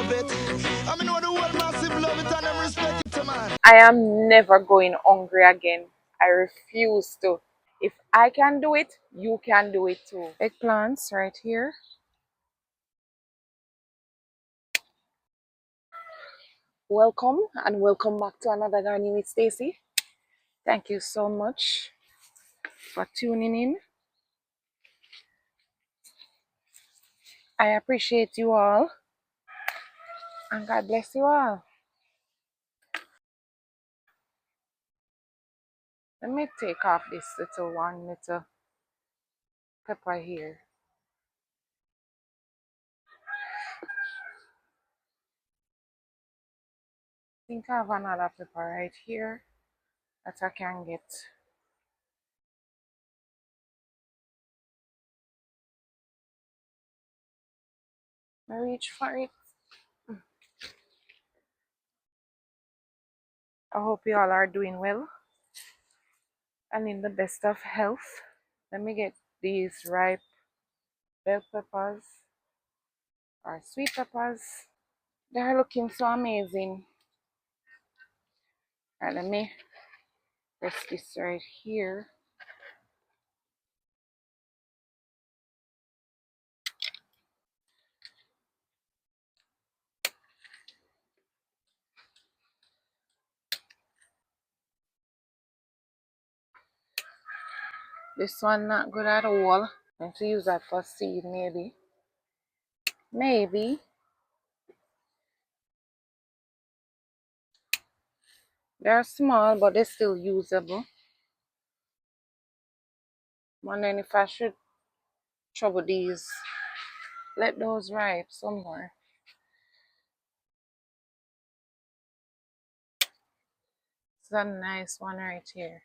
love it. I mean, what the world massive love it and them respect it, man. I am never going hungry again. I refuse to. If I can do it, you can do it too. Eggplants right here. Welcome and welcome back to another gardening with Stacey. Thank you so much for tuning in. I appreciate you all and God bless you all. Let me take off this little pepper here. I think I have another pepper right here that I can get. I reach for it. I hope you all are doing well and in the best of health. Let me get these ripe bell peppers or sweet peppers. They're looking so amazing. Alright, let me press this right here. This one not good at all. I'm going to use that for seed maybe. Maybe. They're small but they're still usable. Wondering if I should trouble these. Let those ripe some more. It's a nice one right here.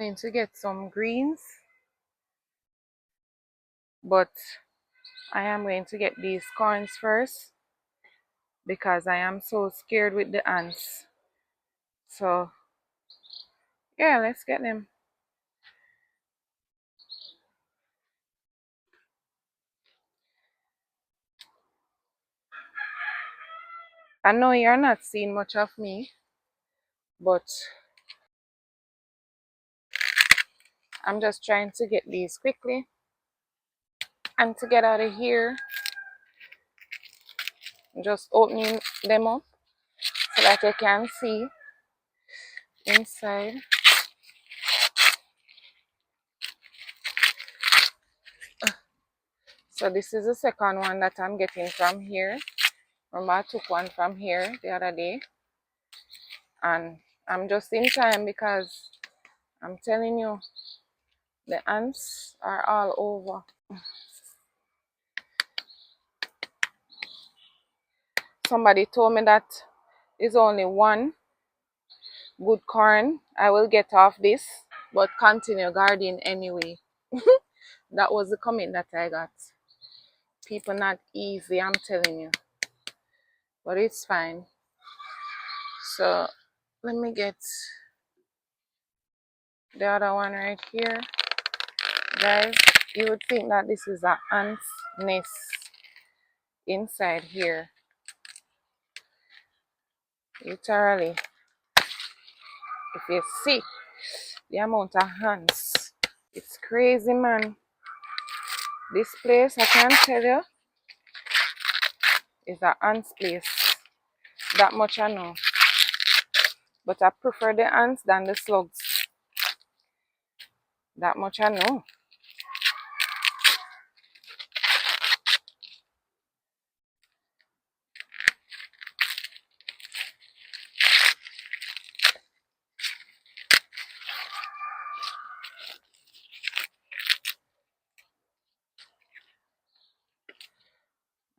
I'm going to get some greens, but I am going to get these corns first because I am so scared with the ants. So yeah, let's get them. I know you're not seeing much of me, but I'm just trying to get these quickly and to get out of here. I'm just opening them up so that you can see inside. So this is the second one that I'm getting from here. Remember I took one from here the other day and I'm just in time because I'm telling you the ants are all over. Somebody told me that is only one good corn I will get off this, but continue gardening anyway. That was the comment that I got. People not easy, I'm telling you, but it's fine. So let me get the other one right here. Guys, you would think that this is an ant's nest inside here. Literally, if you see the amount of ants, it's crazy, man. This place, I can tell you, is an ant's place. That much I know. But I prefer the ants than the slugs. That much I know.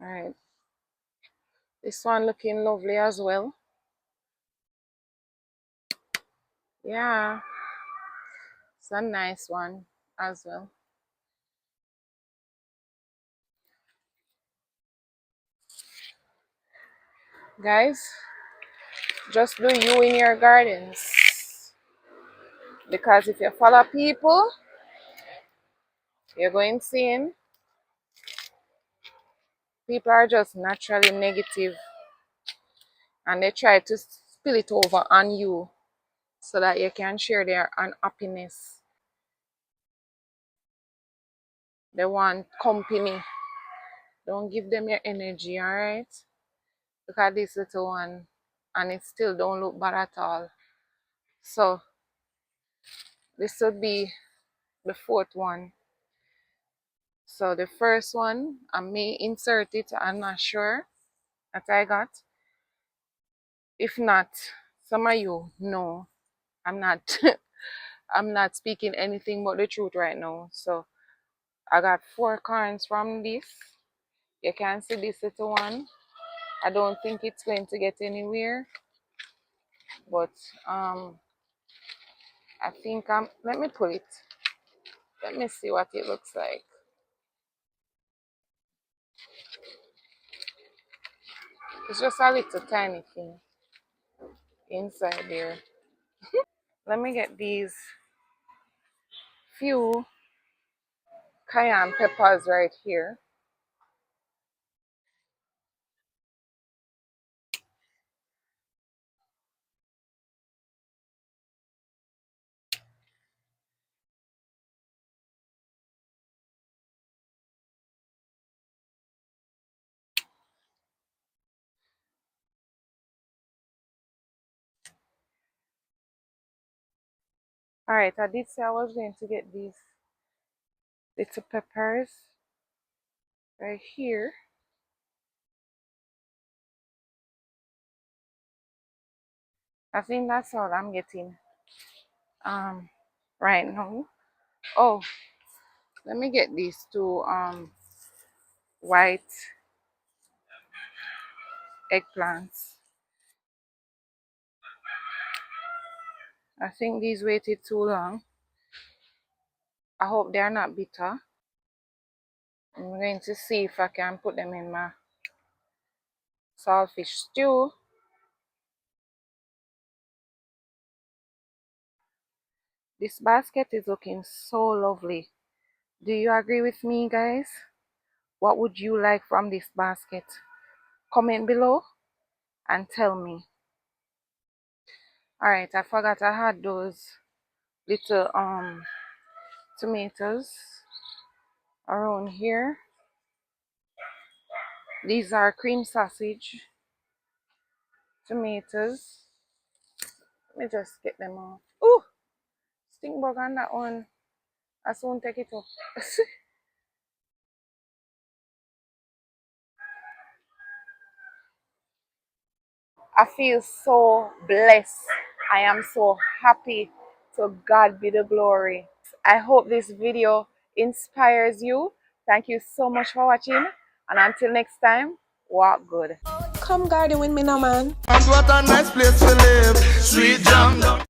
Alright. This one looking lovely as well. Yeah. It's a nice one as well. Guys, just do you in your gardens. Because if you follow people, you're going seeing people are just naturally negative and they try to spill it over on you so that you can share their unhappiness. They want company. Don't give them your energy, alright? Look at this little one and it still don't look bad at all. So this would be the fourth one. So the first one, I may insert it, I'm not sure that I got. If not, some of you know I'm not I'm not speaking anything but the truth right now. So I got 4 coins from this. You can see this little one. I don't think it's going to get anywhere, but I think let me pull it. Let me see what it looks like. It's just a little tiny thing inside there. Let me get these few cayenne peppers right here. Alright, I did say I was going to get these little peppers right here. I think that's all I'm getting right now. Oh, let me get these 2 white eggplants. I think these waited too long. I hope they are not bitter. I'm going to see if I can put them in my saltfish stew. This basket is looking so lovely. Do you agree with me, guys? What would you like from this basket? Comment below and tell me. Alright, I forgot I had those little tomatoes around here. These are cream sausage tomatoes. Let me just get them off. Ooh, stink bug on that one. I soon take it off. I feel so blessed. I am so happy. To God be the glory. I hope this video inspires you. Thank you so much for watching. And until next time, walk good. Come garden with me now, man. And what a nice place to live. Sweet jam.